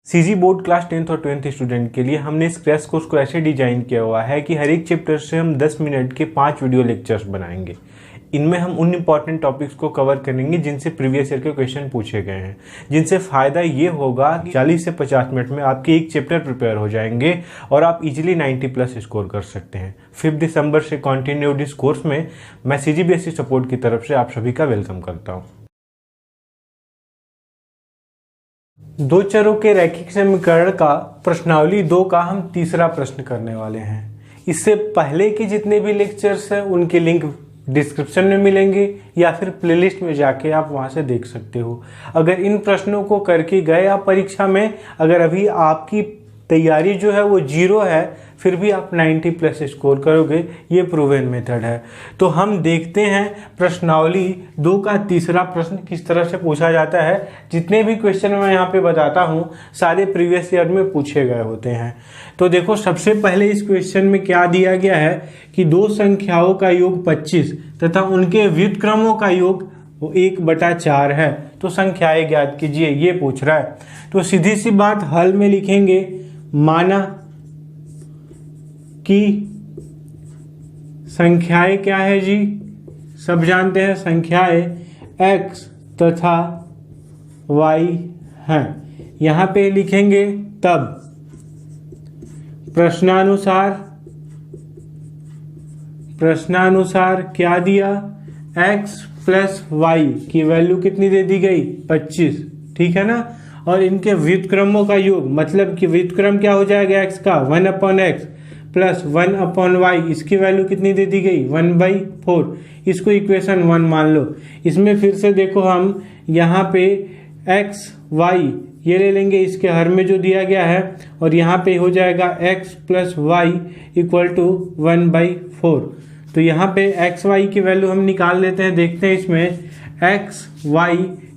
CG board class 10th और 12th student के लिए हमने इस क्रैश कोर्स को ऐसे डिजाइन किया हुआ है कि हर एक चैप्टर से हम 10 मिनट के 5 वीडियो लेक्चर्स बनाएंगे। इनमें हम उन इंपॉर्टेंट टॉपिक्स को कवर करेंगे जिनसे प्रीवियस ईयर के क्वेश्चन पूछे गए हैं, जिनसे फ़ायदा ये होगा कि 40 से 50 मिनट में आपके एक चैप्टर प्रिपेयर हो जाएंगे और आप इजीली 90+ स्कोर कर सकते हैं। 5 दिसंबर से कंटिन्यूड इस कोर्स में मैं सीजीबीएसई सपोर्ट की तरफ से आप सभी का वेलकम करता हूँ। दो चरों के रैखिक समीकरण का प्रश्नावली 2 का हम तीसरा प्रश्न करने वाले हैं। इससे पहले के जितने भी लेक्चर्स हैं उनके लिंक डिस्क्रिप्शन में मिलेंगे या फिर प्लेलिस्ट में जाके आप वहां से देख सकते हो। अगर इन प्रश्नों को करके गए आप परीक्षा में, अगर अभी आपकी तैयारी जो है वो 0 है, फिर भी आप 90+ स्कोर करोगे, ये प्रूवन मेथड है। तो हम देखते हैं प्रश्नावली 2 का तीसरा प्रश्न किस तरह से पूछा जाता है। जितने भी क्वेश्चन मैं यहाँ पे बताता हूँ सारे प्रीवियस ईयर में पूछे गए होते हैं। तो देखो, सबसे पहले इस क्वेश्चन में क्या दिया गया है कि दो संख्याओं का योग 25 तथा उनके व्युत्क्रमों का योग 1/4 है, तो संख्याएं ज्ञात कीजिए, ये पूछ रहा है। तो सीधी सी बात, हल में लिखेंगे, माना कि संख्याएं क्या है जी, सब जानते हैं संख्याएं x तथा y हैं। यहां पे लिखेंगे तब प्रश्नानुसार क्या दिया, x + y की वैल्यू कितनी दे दी गई, 25, ठीक है ना। और इनके व्युत्क्रमों का योग, मतलब कि व्युत्क्रम क्या हो जाएगा x का, 1/x + 1/y, इसकी वैल्यू कितनी दे दी गई, 1/4। इसको इक्वेशन 1 मान लो। इसमें फिर से देखो, हम यहाँ पे x y ये ले लेंगे, इसके हर में जो दिया गया है, और यहाँ पे हो जाएगा x + y = 1/4। तो यहाँ पे x y की वैल्यू हम निकाल लेते हैं। देखते हैं इसमें x y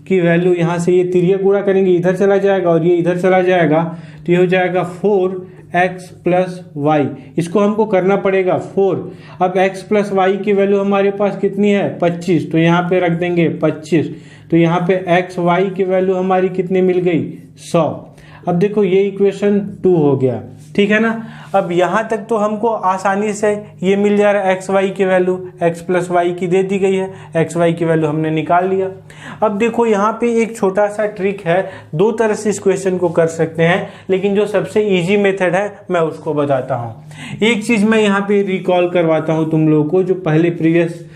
की वैल्यू, यहाँ से ये तिर्यक गुणा करेंगे, इधर चला जाएगा और ये इधर चला जाएगा, तो ये हो जाएगा 4x + y। इसको हमको करना पड़ेगा 4। अब x + y की वैल्यू हमारे पास कितनी है, 25, तो यहाँ पे रख देंगे 25। तो यहाँ पे x y की वैल्यू हमारी कितनी मिल गई, 100। अब देखो, ये इक्वेशन 2 हो गया, ठीक है ना। अब यहाँ तक तो हमको आसानी से ये मिल जा रहा है, x y की वैल्यू x + y की दे दी गई है, x y की वैल्यू हमने निकाल लिया। अब देखो, यहाँ पे एक छोटा सा ट्रिक है, 2 तरह से इस क्वेश्चन को कर सकते हैं, लेकिन जो सबसे इजी मेथड है मैं उसको बताता हूँ। एक चीज़ मैं यहाँ पे रिकॉल करवाता हूँ तुम लोगों को, जो पहले प्रीवियस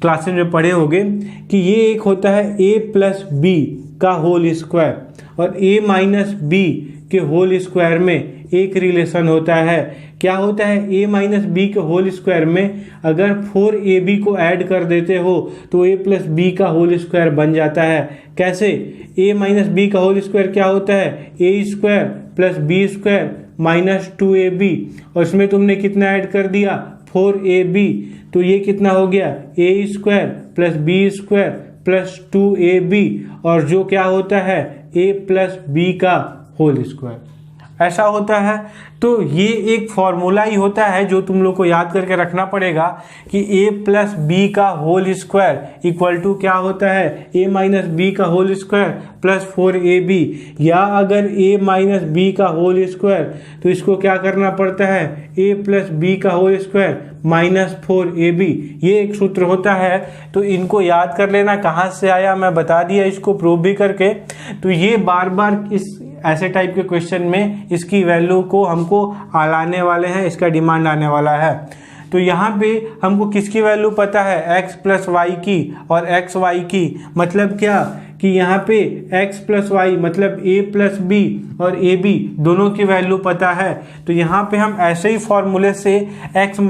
क्लासेस में पढ़े होंगे, कि ये एक होता है a + b का होल स्क्वायर, और a - b के होल स्क्वायर में एक रिलेशन होता है। क्या होता है, a - b के होल स्क्वायर में अगर 4ab को ऐड कर देते हो तो a + b का होल स्क्वायर बन जाता है। कैसे, a - b का होल स्क्वायर क्या होता है, a² + b² - 2ab, और इसमें तुमने कितना ऐड कर दिया, 4ab, तो ये कितना हो गया, a² + b² + 2ab, और जो क्या होता है, a + b का होल स्क्वायर, ऐसा होता है। तो ये एक फॉर्मूला ही होता है जो तुम लोग को याद करके रखना पड़ेगा कि a + b का होल स्क्वायर = क्या होता है, a - b का होल स्क्वायर + 4ab, या अगर a - b का होल स्क्वायर, तो इसको क्या करना पड़ता है, a + b का होल स्क्वायर - 4ab, ये एक सूत्र होता है। तो इनको याद कर लेना, कहाँ से आया मैं बता दिया, इसको प्रूव भी करके। तो ये बार बार इस ऐसे टाइप के क्वेश्चन में इसकी वैल्यू को हमको लाने वाले हैं, इसका डिमांड आने वाला है। तो यहाँ पे हमको किसकी वैल्यू पता है, x + y की और x y की, मतलब क्या कि यहाँ पे x + y मतलब a + b और ab दोनों की वैल्यू पता है। तो यहाँ पे हम ऐसे ही फॉर्मूले से x -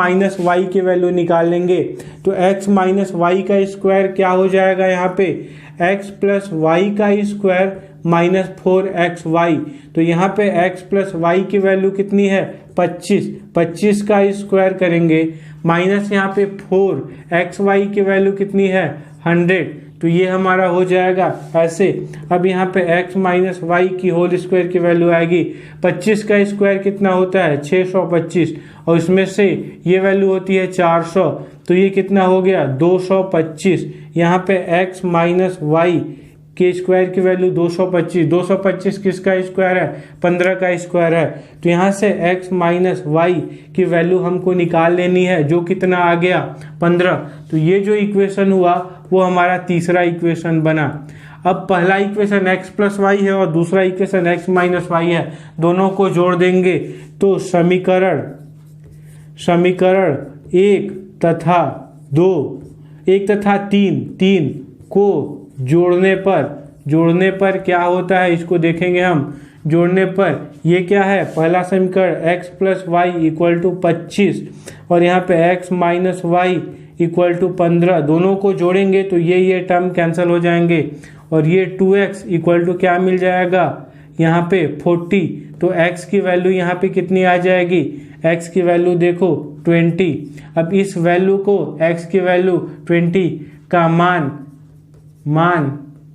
y की वैल्यू निकाल लेंगे। तो x - y का स्क्वायर क्या हो जाएगा, यहाँ पे x + y का स्क्वायर - 4xy। तो यहाँ पे x + y की वैल्यू कितनी है, 25 का स्क्वायर करेंगे, माइनस यहाँ पे 4xy की वैल्यू कितनी है, 100। तो ये हमारा हो जाएगा ऐसे। अब यहाँ पे x - y की होल स्क्वायर की वैल्यू आएगी, 25 का स्क्वायर कितना होता है, 625, और इसमें से ये वैल्यू होती है 400, तो ये कितना हो गया, 225। यहाँ पे x - y के स्क्वायर की वैल्यू 225, 225 किसका स्क्वायर है? 15 का स्क्वायर है। तो यहाँ से x माइनस वाई की वैल्यू हमको निकाल लेनी है, जो कितना आ गया? 15। तो ये जो इक्वेशन हुआ वो हमारा तीसरा इक्वेशन बना। अब पहला इक्वेशन x प्लस वाई है और दूसरा इक्वेशन x माइनस वाई है, दोनों को जोड़ देंगे तो समीकरण 1 तथा 2, 1 तथा 3 को जोड़ने पर क्या होता है इसको देखेंगे हम। जोड़ने पर ये क्या है? पहला समीकरण x plus y equal to 25 और यहाँ पे x minus y equal to 15, दोनों को जोड़ेंगे तो ये टर्म कैंसिल हो जाएंगे और ये 2x इक्वल टू क्या मिल जाएगा? यहाँ पे 40। तो x की वैल्यू यहाँ पे कितनी आ जाएगी? x की वैल्यू देखो 20। अब इस वैल्यू को x की वैल्यू 20 का मान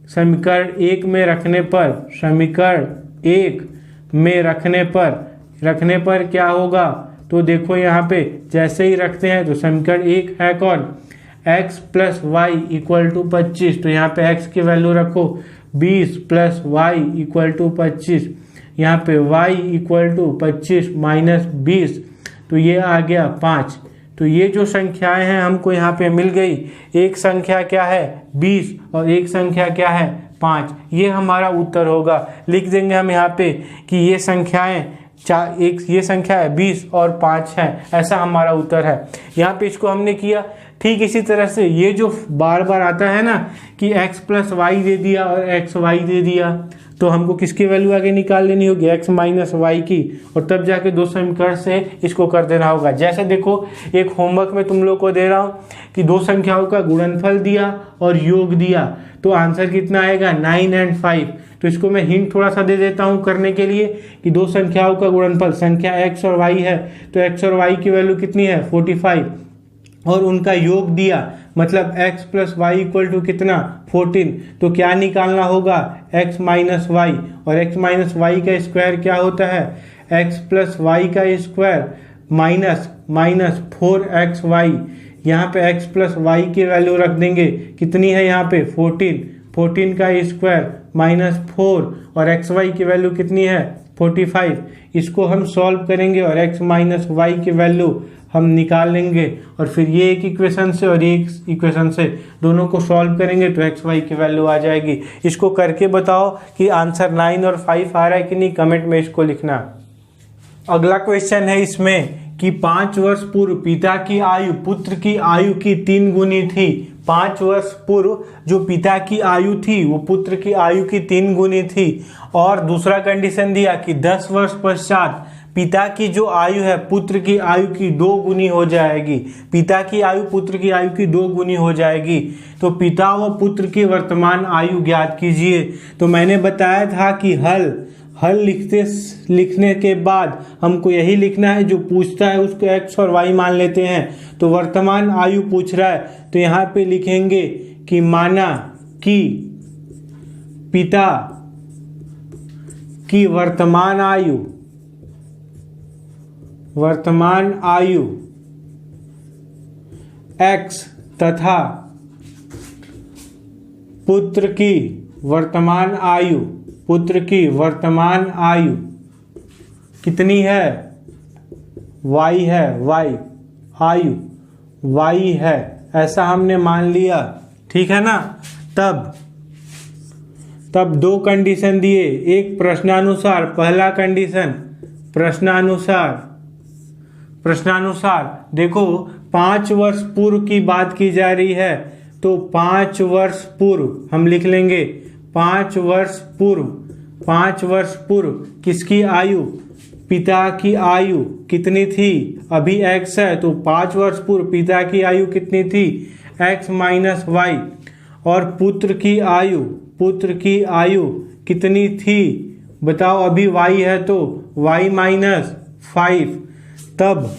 समीकरण 1 में रखने पर क्या होगा? तो देखो यहाँ पे जैसे ही रखते हैं तो समीकरण 1 है कौन? x plus y equal to 25। तो यहाँ पे x की वैल्यू रखो 20 प्लस वाई इक्वल टू 25, यहाँ पे y इक्वल टू 25 माइनस 20, तो ये आ गया 5। तो ये जो संख्याएं हैं हमको यहाँ पे मिल गई। एक संख्या क्या है? 20 और एक संख्या क्या है? 5। ये हमारा उत्तर होगा। लिख देंगे हम यहाँ पे कि ये संख्याएं ये संख्या है 20 और 5 है, ऐसा हमारा उत्तर है। यहाँ पे इसको हमने किया। ठीक इसी तरह से ये जो बार बार आता है ना कि x प्लस वाई दे दिया और एक्स वाई दे दिया, तो हमको किसकी वैल्यू आगे निकाल लेनी होगी? x माइनस वाई की, और तब जाके दो समीकरण से इसको कर देना होगा। जैसे देखो एक होमवर्क में तुम लोग को दे रहा हूँ कि दो संख्याओं का गुणनफल दिया और योग दिया, तो आंसर कितना आएगा? 9 और 5। तो इसको मैं हिंट थोड़ा सा दे देता हूँ करने के लिए कि दो संख्याओं का गुणनफल संख्या x और y है, तो x और y की वैल्यू कितनी है? 45, और उनका योग दिया मतलब x plus y equal to कितना? 14। तो क्या निकालना होगा? x माइनस वाई, और x माइनस वाई का स्क्वायर क्या होता है? x प्लस वाई का स्क्वायर माइनस 4xy। यहाँ पे x प्लस वाई की वैल्यू रख देंगे, कितनी है यहाँ पे? 14 का स्क्वायर माइनस 4, और xy की वैल्यू कितनी है? 45। इसको हम सॉल्व करेंगे और x माइनस वाई की वैल्यू हम निकाल लेंगे, और फिर ये एक इक्वेशन से और ये एक इक्वेशन से दोनों को सॉल्व करेंगे तो x y की वैल्यू आ जाएगी। इसको करके बताओ कि आंसर 9 और 5 आ रहा है कि नहीं, कमेंट में इसको लिखना। अगला क्वेश्चन है इसमें कि 5 वर्ष पूर्व पिता की आयु पुत्र की आयु की 3 गुनी थी। 5 वर्ष पूर्व जो पिता की आयु थी वो पुत्र की आयु की 3 गुनी थी, और दूसरा कंडीशन दिया कि 10 वर्ष पश्चात पिता की जो आयु है पुत्र की आयु की 2 गुनी हो जाएगी। पिता की आयु पुत्र की आयु की 2 गुनी हो जाएगी। तो पिता व पुत्र की वर्तमान आयु ज्ञात कीजिए। तो मैंने बताया था कि हल लिखने के बाद हमको यही लिखना है, जो पूछता है उसको x और y मान लेते हैं। तो वर्तमान आयु पूछ रहा है तो यहाँ पे लिखेंगे कि माना कि पिता की वर्तमान आयु x तथा पुत्र की वर्तमान आयु कितनी है? y है, y है, ऐसा हमने मान लिया। ठीक है ना। तब 2 कंडीशन दिए, एक प्रश्नानुसार। पहला कंडीशन प्रश्नानुसार देखो 5 वर्ष पूर्व की बात की जा रही है, तो 5 वर्ष पूर्व हम लिख लेंगे। 5 वर्ष पूर्व किसकी आयु? पिता की आयु कितनी थी? अभी x है तो 5 वर्ष पूर्व पिता की आयु कितनी थी? x minus y. और पुत्र की आयु कितनी थी? बताओ, अभी y है तो y माइनस 5। तब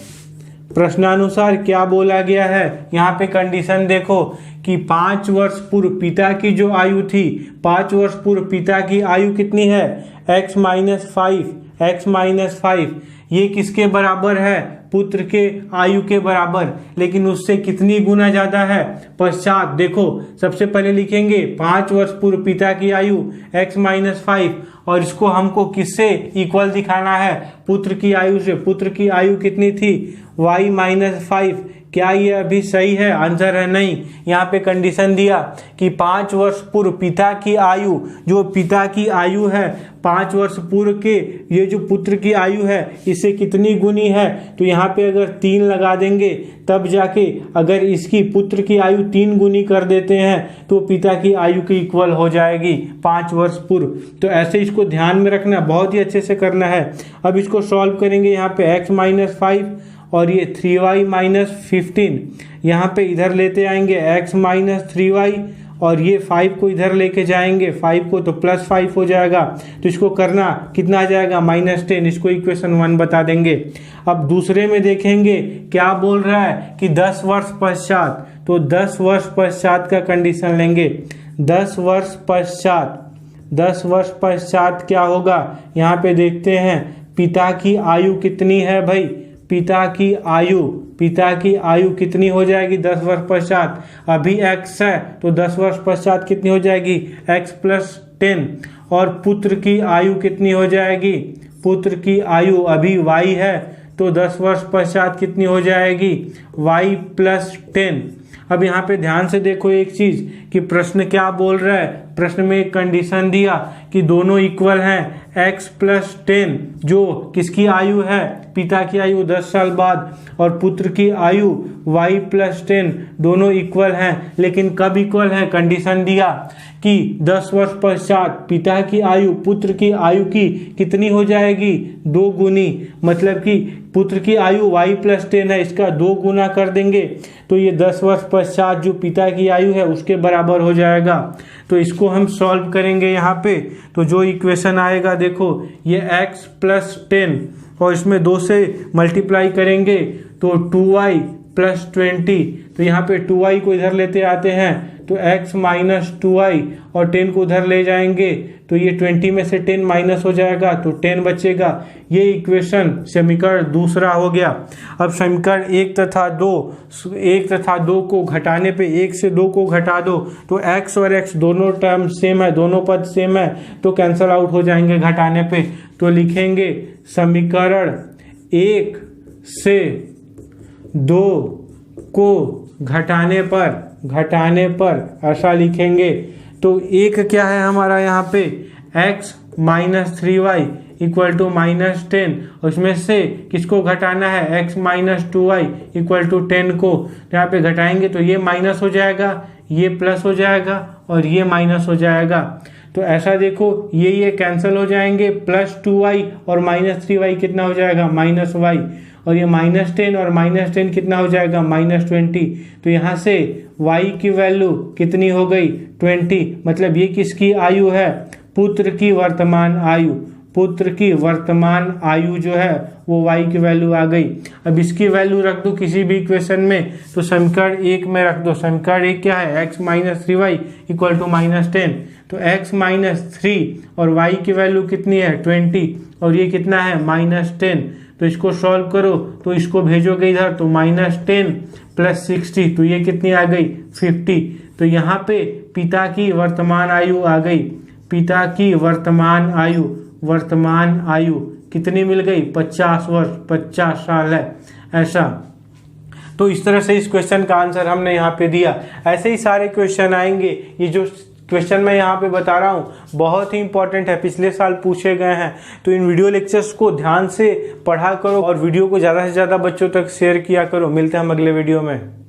प्रश्नानुसार क्या बोला गया है? यहाँ पे कंडीशन देखो कि 5 वर्ष पूर्व पिता की जो आयु थी, 5 वर्ष पूर्व पिता की आयु कितनी है? x minus 5। ये किसके बराबर है, पुत्र के आयु के बराबर, लेकिन उससे कितनी गुना ज्यादा है पश्चात। देखो सबसे पहले लिखेंगे 5 वर्ष पूर्व पिता की आयु x माइनस 5, और इसको हमको किससे इक्वल दिखाना है, पुत्र की आयु से। पुत्र की आयु कितनी थी, y माइनस 5। क्या ये अभी सही है, आंसर है नहीं। यहाँ पे कंडीशन दिया कि 5 वर्ष पूर्व पिता की आयु, जो पिता की आयु है 5 वर्ष पूर्व के, ये जो पुत्र की आयु है इससे कितनी गुनी है, तो यहाँ पे अगर 3 लगा देंगे तब जाके अगर इसकी पुत्र की आयु 3 गुनी कर देते हैं तो पिता की आयु के इक्वल हो जाएगी 5 वर्ष पूर्व। तो ऐसे इसको ध्यान में रखना, बहुत ही अच्छे से करना है। अब इसको सॉल्व करेंगे, यहाँ पे x माइनस 5 और ये 3y माइनस 15, यहाँ पे इधर लेते आएंगे x माइनस 3y, और ये 5 को इधर लेके जाएंगे 5 को, तो प्लस 5 हो जाएगा। तो इसको करना कितना आ जाएगा, -10। इसको इक्वेशन 1 बता देंगे। अब दूसरे में देखेंगे क्या बोल रहा है कि 10 वर्ष पश्चात, तो 10 वर्ष पश्चात का कंडीशन लेंगे। 10 वर्ष पश्चात क्या होगा, यहाँ पे देखते हैं पिता की आयु कितनी है भाई, पिता की आयु कितनी हो जाएगी 10 वर्ष पश्चात। अभी x है तो 10 वर्ष पश्चात कितनी हो जाएगी, x प्लस 10। और पुत्र की आयु कितनी हो जाएगी, पुत्र की आयु अभी y है तो 10 वर्ष पश्चात कितनी हो जाएगी, y प्लस 10। अब यहाँ पे ध्यान से देखो एक चीज कि प्रश्न क्या बोल रहा है। प्रश्न में एक कंडीशन दिया कि दोनों इक्वल हैं, x प्लस 10 जो किसकी आयु है, पिता की आयु 10 साल बाद, और पुत्र की आयु y प्लस 10, दोनों इक्वल हैं। लेकिन कब इक्वल हैं, कंडीशन दिया कि 10 वर्ष पश्चात पिता की आयु पुत्र की आयु की कितनी हो जाएगी, 2 गुनी। मतलब कि पुत्र की आयु y प्लस 10 है, इसका 2 गुना कर देंगे तो ये 10 वर्ष पश्चात जो पिता की आयु है उसके बराबर हो जाएगा। तो इसको हम सॉल्व करेंगे यहाँ पे, तो जो इक्वेशन आएगा देखो ये x प्लस 10 और इसमें 2 से मल्टीप्लाई करेंगे तो 2y प्लस 20। तो यहाँ पे 2y को इधर लेते आते हैं तो x माइनस 2y, और 10 को उधर ले जाएंगे तो ये 20 में से 10 माइनस हो जाएगा तो 10 बचेगा। ये इक्वेशन समीकरण दूसरा हो गया। अब समीकरण 1 तथा 2 को घटाने पे 1 से 2 को घटा दो तो x और x दोनों टर्म सेम है, दोनों पद सेम है तो कैंसल आउट हो जाएंगे घटाने पे। तो लिखेंगे समीकरण 1 से 2 को घटाने पर ऐसा लिखेंगे। तो एक क्या है हमारा यहाँ पे x minus 3y equal to -10, उसमें से किसको घटाना है, x minus 2y equal to 10 को। यहाँ पे घटाएंगे तो ये माइनस हो जाएगा, ये प्लस हो जाएगा और ये माइनस हो जाएगा। तो ऐसा देखो ये कैंसिल हो जाएंगे, प्लस 2y और माइनस 3y कितना हो जाएगा, -y, और ये -10 और -10 कितना हो जाएगा, -20। तो यहाँ से y की वैल्यू कितनी हो गई, 20। मतलब ये किसकी आयु है, पुत्र की वर्तमान आयु जो है वो y की वैल्यू आ गई। अब इसकी वैल्यू रख दो किसी भी इक्वेशन में, तो समीकरण 1 में रख दो। समीकरण 1 क्या है, x minus 3y equal to -10। तो x माइनस 3 और y की वैल्यू कितनी है, 20, और ये कितना है, -10। तो इसको सॉल्व करो तो इसको भेजोगे इधर तो -10 प्लस 60, तो ये कितनी आ गई, 50। तो यहाँ पे पिता की वर्तमान आयु आ गई, पिता की वर्तमान आयु कितनी मिल गई, 50 वर्ष, 50 साल है ऐसा। तो इस तरह से इस क्वेश्चन का आंसर हमने यहाँ पे दिया। ऐसे ही सारे क्वेश्चन आएंगे। ये जो क्वेश्चन मैं यहाँ पे बता रहा हूँ बहुत ही इंपॉर्टेंट है, पिछले साल पूछे गए हैं। तो इन वीडियो लेक्चर्स को ध्यान से पढ़ा करो और वीडियो को ज़्यादा से ज़्यादा बच्चों तक शेयर किया करो। मिलते हैं हम अगले वीडियो में।